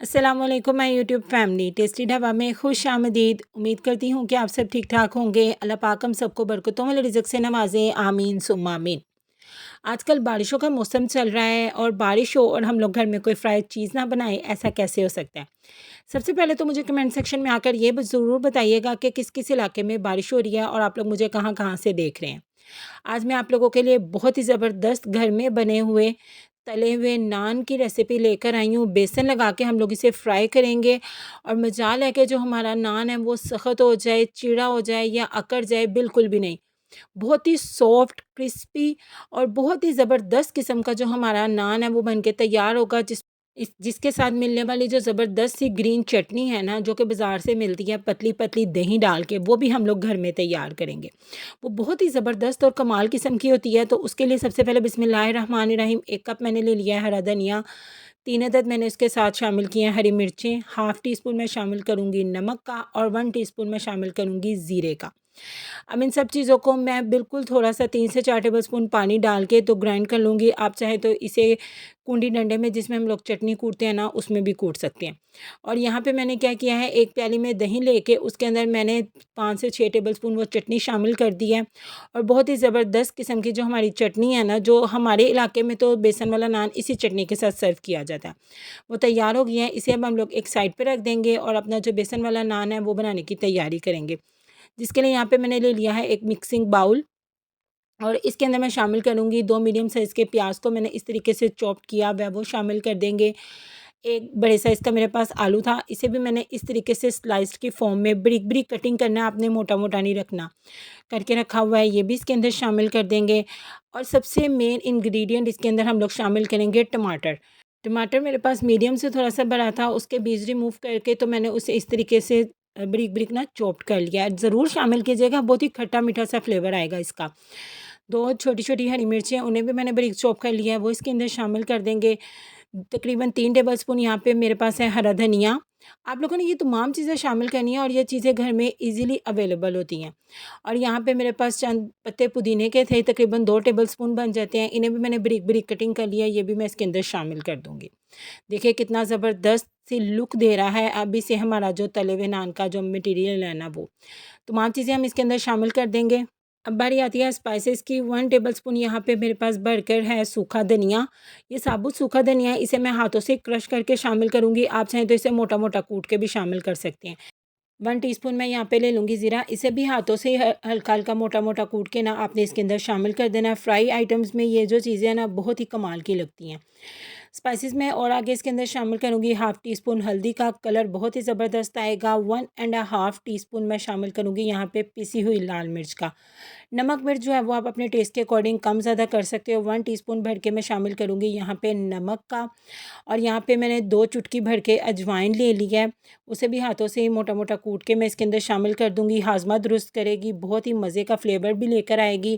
अस्सलामुअलैकुम my YouTube family tasty dhaba में खुश आमदीद। उम्मीद करती हूँ कि आप सब ठीक ठाक होंगे। अल्लाह पाक हम सबको बरकतों वाले रिज़्क़ से नवाज़े, आमीन सुम्मा आमीन। आजकल बारिशों का मौसम चल रहा है और बारिश हो और हम लोग घर में कोई फ्राइड चीज़ ना बनाएं, ऐसा कैसे हो सकता है। सबसे पहले तो मुझे कमेंट सेक्शन में आकर ये ज़रूर बताइएगा कि किस किस इलाके में बारिश हो रही है और आप लोग मुझे कहाँ कहाँ से देख रहे हैं। आज मैं आप लोगों के लिए बहुत ही ज़बरदस्त घर में बने हुए तले हुए नान की रेसिपी लेकर आई हूँ। बेसन लगा के हम लोग इसे फ्राई करेंगे और मजाल है कि जो हमारा नान है वो सख्त हो जाए, चिड़ा हो जाए या अकड़ जाए, बिल्कुल भी नहीं। बहुत ही सॉफ्ट, क्रिस्पी और बहुत ही ज़बरदस्त किस्म का जो हमारा नान है वो बन के तैयार होगा। जिसके साथ मिलने वाली जो ज़बरदस्त सी ग्रीन चटनी है ना, जो कि बाज़ार से मिलती है पतली-पतली दही डाल के, वो भी हम लोग घर में तैयार करेंगे। वो बहुत ही ज़बरदस्त और कमाल किस्म की होती है। तो उसके लिए सबसे पहले बिस्मिल्लाहिर्रहमानिर्रहीम 1 कप मैंने ले लिया है हरा धनिया, 3 अदद मैंने इसके साथ शामिल किए हैं हरी मिर्चें, हाफ़ टी स्पून मैं शामिल करूँगी नमक का और 1 टीस्पून मैं शामिल करूँगी ज़ीरे का। अब इन सब चीज़ों को मैं बिल्कुल थोड़ा-सा 3 से 4 टेबलस्पून पानी डाल के तो ग्राइंड कर लूँगी। आप चाहें तो इसे कूंडी डंडे में जिसमें हम लोग चटनी कूटते हैं ना, उसमें भी कूट सकते हैं। और यहाँ पे मैंने क्या किया है, 1 प्याली में दही लेके उसके अंदर मैंने 5 से 6 टेबलस्पून वो चटनी शामिल कर दी है। और बहुत ही ज़बरदस्त किस्म की जो हमारी चटनी है ना, जो हमारे इलाके में तो बेसन वाला नान इसी चटनी के साथ सर्व किया जाता है। वो तैयार हो गई है, इसे अब हम लोग एक साइड पे रख देंगे और अपना जो बेसन वाला नान है वो बनाने की तैयारी करेंगे। जिसके लिए यहाँ पे मैंने ले लिया है एक मिक्सिंग बाउल और इसके अंदर मैं शामिल करूँगी 2 मीडियम साइज़ के प्याज को मैंने इस तरीके से चॉप किया हुआ है वो शामिल कर देंगे। एक बड़े साइज़ का मेरे पास आलू था, इसे भी मैंने इस तरीके से स्लाइस्ड की फॉर्म में बारीक-बारीक कटिंग करना है, आपने मोटा-मोटा नहीं रखना। करके रखा हुआ है, ये भी इसके अंदर शामिल कर देंगे। और सबसे मेन इंग्रीडिएंट इसके अंदर हम लोग शामिल करेंगे टमाटर। टमाटर मेरे पास मीडियम से थोड़ा-सा बड़ा था, उसके बीज रिमूव करके तो मैंने उसे इस तरीके से बारीक-बारीक ना चॉप्ड कर लिया है। ज़रूर शामिल कीजिएगा, बहुत ही खट्टा-मीठा सा फ्लेवर आएगा इसका। 2 छोटी-छोटी हरी मिर्चें, उन्हें भी मैंने बारीक चॉप कर लिया है, वो इसके अंदर शामिल कर देंगे। तकरीबन 3 टेबलस्पून यहाँ पे मेरे पास है हरा धनिया। आप लोगों ने ये तमाम चीज़ें शामिल करनी है और ये चीज़ें घर में ईज़िली अवेलेबल होती हैं। और यहाँ पे मेरे पास चंद पत्ते पुदीने के थे, तकरीबन 2 टेबलस्पून बन जाते हैं। इन्हें भी मैंने बारीक-बारीक कटिंग कर लिया है, ये भी मैं इसके अंदर शामिल कर दूँगी। देखिए कितना ज़बरदस्त सी लुक दे रहा है अभी से हमारा जो तले हुए नान का जो मटीरियल है ना वो। तमाम चीज़ें हम इसके अंदर शामिल कर देंगे। अब बारी आती है स्पाइसेस की। 1 टेबलस्पून यहाँ पे मेरे पास भरकर है सूखा धनिया। ये साबुत सूखा धनिया है, इसे मैं हाथों से क्रश करके शामिल करूँगी। आप चाहें तो इसे मोटा-मोटा कूट के भी शामिल कर सकते हैं। 1 टीस्पून मैं यहाँ पे ले लूँगी ज़ीरा, इसे भी हाथों से हल्का-हल्का मोटा-मोटा कूट के ना आपने इसके अंदर शामिल कर देना है। फ्राई आइटम्स में ये जो चीज़ें हैं ना बहुत ही कमाल की लगती हैं। स्पाइसेस में और आगे इसके अंदर शामिल करूँगी हाफ़ टी स्पून हल्दी का, कलर बहुत ही ज़बरदस्त आएगा। 1 एंड अ हाफ़ टीस्पून मैं शामिल करूँगी यहाँ पे पिसी हुई लाल मिर्च का। नमक मिर्च जो है वो आप अपने टेस्ट के अकॉर्डिंग कम ज़्यादा कर सकते हो। 1 टीस्पून भर के मैं शामिल करूँगी यहाँ पे नमक का। और यहाँ पे मैंने 2 चुटकी भर के अजवाइन ले ली है, उसे भी हाथों से ही मोटा-मोटा कूट के मैं इसके अंदर शामिल कर दूँगी। हाज़मा दुरुस्त करेगी, बहुत ही मज़े का फ्लेवर भी लेकर आएगी।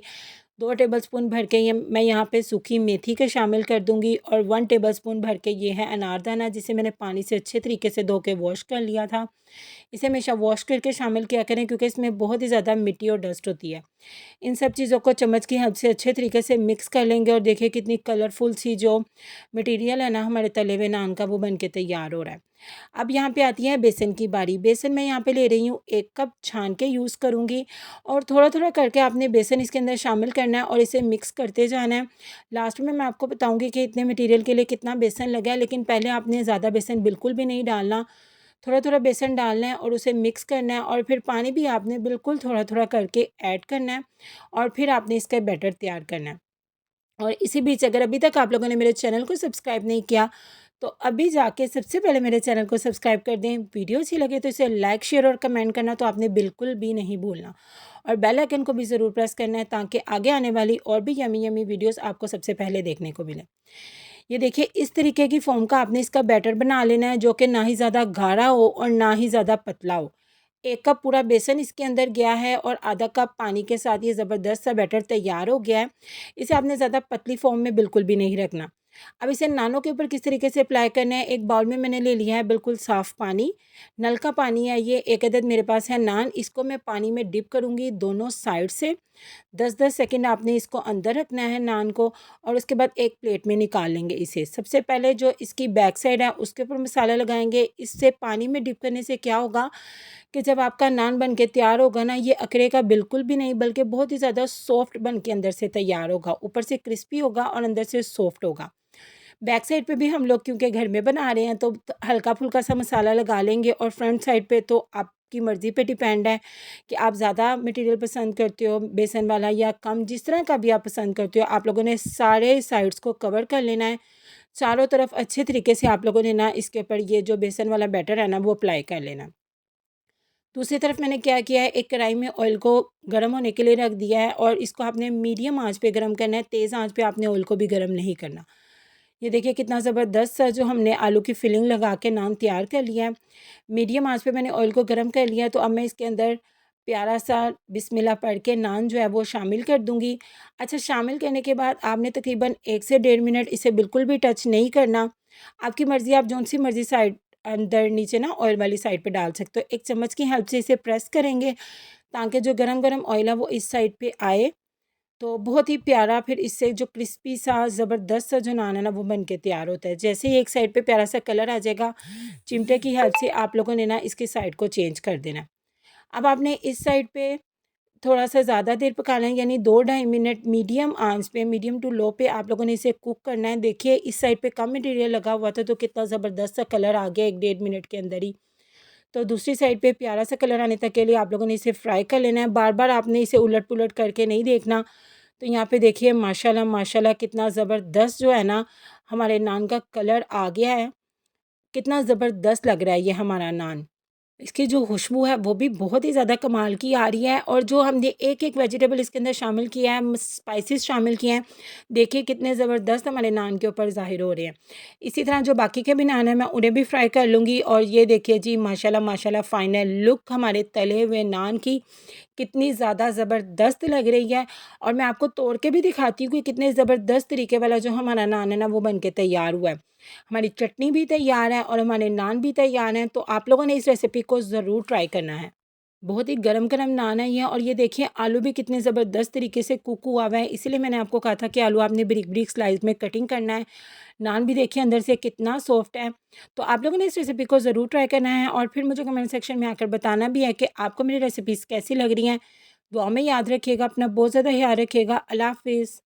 2 टेबलस्पून भर के ये मैं यहाँ पे सूखी मेथी के शामिल कर दूँगी और 1 टेबलस्पून भर के ये है अनारदाना, जिसे मैंने पानी से अच्छे तरीके से धो के वॉश कर लिया था। इसे हमेशा वॉश करके शामिल किया करें क्योंकि इसमें बहुत ही ज़्यादा मिट्टी और डस्ट होती है। इन सब चीज़ों को चम्मच की हेल्प से अच्छे तरीके से मिक्स कर लेंगे और देखिए कितनी कलरफुल सी जो मटेरियल है ना हमारे तले हुए नान का वो बन के तैयार हो रहा है। अब यहाँ पे आती है बेसन की बारी। बेसन मैं यहाँ पे ले रही हूँ 1 कप छान के यूज़ करूँगी और थोड़ा-थोड़ा करके आपने बेसन इसके अंदर शामिल करना है और इसे मिक्स करते जाना है। लास्ट में मैं आपको बताऊँगी कि इतने मटेरियल के लिए कितना बेसन लगा है, लेकिन पहले आपने ज़्यादा बेसन बिल्कुल भी नहीं डालना। थोड़ा-थोड़ा बेसन डालना है और उसे मिक्स करना है और फिर पानी भी आपने बिल्कुल थोड़ा-थोड़ा करके ऐड करना है और फिर आपने इसका बैटर तैयार करना है। और इसी बीच अगर अभी तक आप लोगों ने मेरे चैनल को सब्सक्राइब नहीं किया, तो अभी जाके सबसे पहले मेरे चैनल को सब्सक्राइब कर दें। वीडियो अच्छी लगे तो इसे लाइक, शेयर और कमेंट करना तो आपने बिल्कुल भी नहीं भूलना। और बेल आइकन को भी ज़रूर प्रेस करना है ताकि आगे आने वाली और भी यमी यमी वीडियोज़ आपको सबसे पहले देखने को मिले। ये देखिए इस तरीके की फ़ॉर्म का आपने इसका बैटर बना लेना है, जो कि ना ही ज़्यादा गाढ़ा हो और ना ही ज़्यादा पतला हो। 1 कप पूरा बेसन इसके अंदर गया है और आधा कप पानी के साथ ये ज़बरदस्त सा बैटर तैयार हो गया है। इसे आपने ज़्यादा पतली फ़ॉर्म में बिल्कुल भी नहीं रखना। अब इसे नानों के ऊपर किस तरीके से अप्लाई करना है, एक बाउल में मैंने ले लिया है बिल्कुल साफ़ पानी, नल का पानी है ये, एक अदद मेरे पास है नान, इसको मैं पानी में डिप करूँगी दोनों साइड से। 10-10 सेकंड आपने इसको अंदर रखना है नान को, और उसके बाद एक प्लेट में निकाल लेंगे इसे। सबसे पहले जो इसकी बैक साइड है उसके ऊपर मसाला लगाएँगे। इससे पानी में डिप करने से क्या होगा कि जब आपका नान बन के तैयार होगा ना, ये अकड़ेगा बिल्कुल भी नहीं, बल्कि बहुत ही ज़्यादा सॉफ्ट बन के अंदर से तैयार होगा। ऊपर से क्रिस्पी होगा और अंदर से सॉफ्ट होगा। बैक साइड पे भी हम लोग क्योंकि घर में बना रहे हैं तो हल्का-फुल्का सा मसाला लगा लेंगे, और फ्रंट साइड पे तो आपकी मर्ज़ी पे डिपेंड है कि आप ज़्यादा मटीरियल पसंद करते हो बेसन वाला या कम, जिस तरह का भी आप पसंद करते हो। आप लोगों ने सारे साइड्स को कवर कर लेना है। चारों तरफ अच्छे तरीके से आप लोगों ने ना इसके ऊपर ये जो बेसन वाला बैटर है ना वो अप्लाई कर लेना है। दूसरी तरफ मैंने क्या किया है, एक कढ़ाई में ऑयल को गर्म होने के लिए रख दिया है, और इसको आपने मीडियम आँच पे गरम करना है, तेज़ आँच पे आपने ऑयल को भी गरम नहीं करना। ये देखिए कितना ज़बरदस्त सा जो हमने आलू की फिलिंग लगा के नान तैयार कर लिया है। मीडियम आँच पे मैंने ऑयल को गरम कर लिया है, तो अब मैं इसके अंदर प्यारा सा बिस्मिल्लाह पढ़ के नान जो है वो शामिल कर दूँगी। अच्छा, शामिल करने के बाद आपने तकरीबन 1 से डेढ़ मिनट इसे बिल्कुल भी टच नहीं करना। आपकी मर्ज़ी, आप जौन-सी मर्ज़ी साइड अंदर नीचे ना ऑयल वाली साइड पे डाल सकते हो। एक चम्मच की हेल्प से इसे प्रेस करेंगे ताकि जो गरम-गरम ऑयल है वो इस साइड पे आए। तो बहुत ही प्यारा फिर इससे जो क्रिस्पी सा ज़बरदस्त सा जो नान है ना वो बन के तैयार होता है। जैसे ही एक साइड पे प्यारा सा कलर आ जाएगा, चिमटे की हेल्प से आप लोगों ने ना इसकी साइड को चेंज कर देना है। अब आपने इस साइड पे थोड़ा-सा ज़्यादा देर पकाना है, यानी 2 ढाई मिनट मीडियम आँच पे, मीडियम टू लो पे आप लोगों ने इसे कुक करना है। देखिए इस साइड पे कम मटीरियल लगा हुआ था तो कितना ज़बरदस्त सा कलर आ गया 1 डेढ़ मिनट के अंदर ही। तो दूसरी साइड पे प्यारा सा कलर आने तक के लिए आप लोगों ने इसे फ्राई कर लेना है। बार-बार आपने इसे उलट-पुलट करके नहीं देखना। तो यहाँ पे देखिए माशाल्लाह माशाल्लाह कितना ज़बरदस्त जो है ना हमारे नान का कलर आ गया है। कितना ज़बरदस्त लग रहा है ये हमारा नान। इसकी जो खुशबू है वो भी बहुत ही ज़्यादा कमाल की आ रही है, और जो हमने एक-एक वेजिटेबल इसके अंदर शामिल किया है, स्पाइसेस शामिल किए हैं, देखिए कितने ज़बरदस्त हमारे नान के ऊपर ज़ाहिर हो रहे हैं। इसी तरह जो बाकी के भी नान हैं मैं उन्हें भी फ्राई कर लूँगी, और ये देखिए जी माशाल्लाह माशाल्लाह फाइनल लुक हमारे तले हुए नान की कितनी ज़्यादा ज़बरदस्त लग रही है। और मैं आपको तोड़ के भी दिखाती हूँ कि कितने ज़बरदस्त तरीके वाला जो हमारा नान है ना वो बन के तैयार हुआ है। हमारी चटनी भी तैयार है और हमारे नान भी तैयार हैं, तो आप लोगों ने इस रेसिपी को ज़रूर ट्राई करना है। बहुत ही गरम-गरम नान है ये, और ये देखिए आलू भी कितने ज़बरदस्त तरीके से कुक हुआ हुआ है, इसीलिए मैंने आपको कहा था कि आलू आपने बारीक-बारीक स्लाइस में कटिंग करना है। नान भी देखिए अंदर से कितना सॉफ्ट है। तो आप लोगों ने इस रेसिपी को ज़रूर ट्राई करना है, और फिर मुझे कमेंट सेक्शन में आकर बताना भी है कि आपको मेरी रेसिपीज़ कैसी लग रही हैं। दुआ में याद रखिएगा, अपना बहुत ज़्यादा ख़्याल रखिएगा। अल्लाह हाफ़िज़।